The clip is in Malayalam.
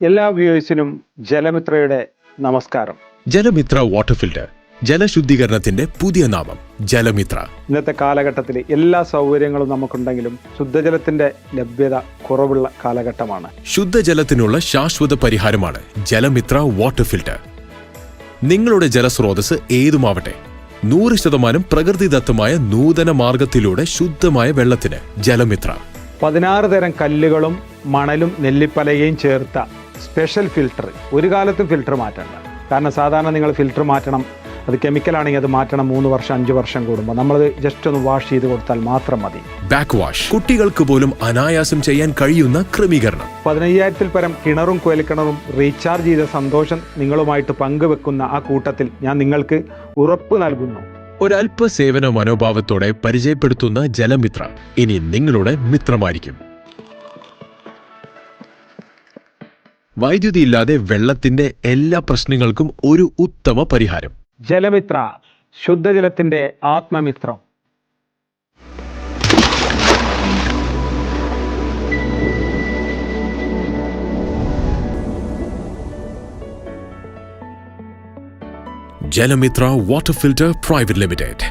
എല്ലാ വ്യൂവേഴ്സിനും ജലമിത്രയുടെ നമസ്കാരം. ജലമിത്ര വാട്ടർ ഫിൽറ്റർ, ജലശുദ്ധീകരണത്തിന്റെ പുതിയ നാമം ജലമിത്ര. ഇന്നത്തെ കാലഘട്ടത്തിൽ എല്ലാ സൗകര്യങ്ങളും നമുക്കുണ്ടെങ്കിലും ശുദ്ധജലത്തിന്റെ ലഭ്യത കുറവുള്ള കാലഘട്ടമാണ്. ശുദ്ധജലത്തിനുള്ള ശാശ്വത പരിഹാരമാണ് ജലമിത്ര വാട്ടർ ഫിൽറ്റർ. നിങ്ങളുടെ ജലസ്രോതസ് ഏതുമാവട്ടെ, 100% പ്രകൃതിദത്തമായ നൂതന മാർഗത്തിലൂടെ ശുദ്ധമായ വെള്ളത്തിന് ജലമിത്ര. 16 തരം കല്ലുകളും മണലും നെല്ലിപ്പലകയും ചേർത്ത സ്പെഷ്യൽ ഫിൽറ്റർ. ഒരു കാലത്തും ഫിൽറ്റർ മാറ്റണ്ട. കാരണം സാധാരണ നിങ്ങൾ ഫിൽറ്റർ മാറ്റണം, അത് കെമിക്കലാണെങ്കിൽ അത് മാറ്റണം 3 വർഷം 5 വർഷം കൂടുമ്പോൾ. നമ്മളത് ജസ്റ്റ് ഒന്ന് വാഷ് ചെയ്ത് കൊടുത്താൽ മാത്രം മതി. ബാക്ക് വാഷ്, കുട്ടികൾക്ക് പോലും അനായാസം ചെയ്യാൻ കഴിയുന്ന ക്രമീകരണം. 15,000-ൽ പരം കിണറും കുഴൽക്കിണറും റീചാർജ് ചെയ്ത സന്തോഷം നിങ്ങളുമായിട്ട് പങ്കുവെക്കുന്ന ആ കൂട്ടത്തിൽ ഞാൻ നിങ്ങൾക്ക് ഉറപ്പ് നൽകുന്നു. ഒരല്പ സേവന മനോഭാവത്തോടെ പരിചയപ്പെടുത്തുന്ന ജലമിത്ര ഇനി നിങ്ങളുടെ മിത്രമായിരിക്കും. വൈദ്യുതി ഇല്ലാതെ വെള്ളത്തിന്റെ എല്ലാ പ്രശ്നങ്ങൾക്കും ഒരു ഉത്തമ പരിഹാരം. ജലമിത്ര, ശുദ്ധജലത്തിന്റെ ആത്മമിത്രം. ജലമിത്ര വാട്ടർ ഫിൽറ്റർ പ്രൈവറ്റ് ലിമിറ്റഡ്.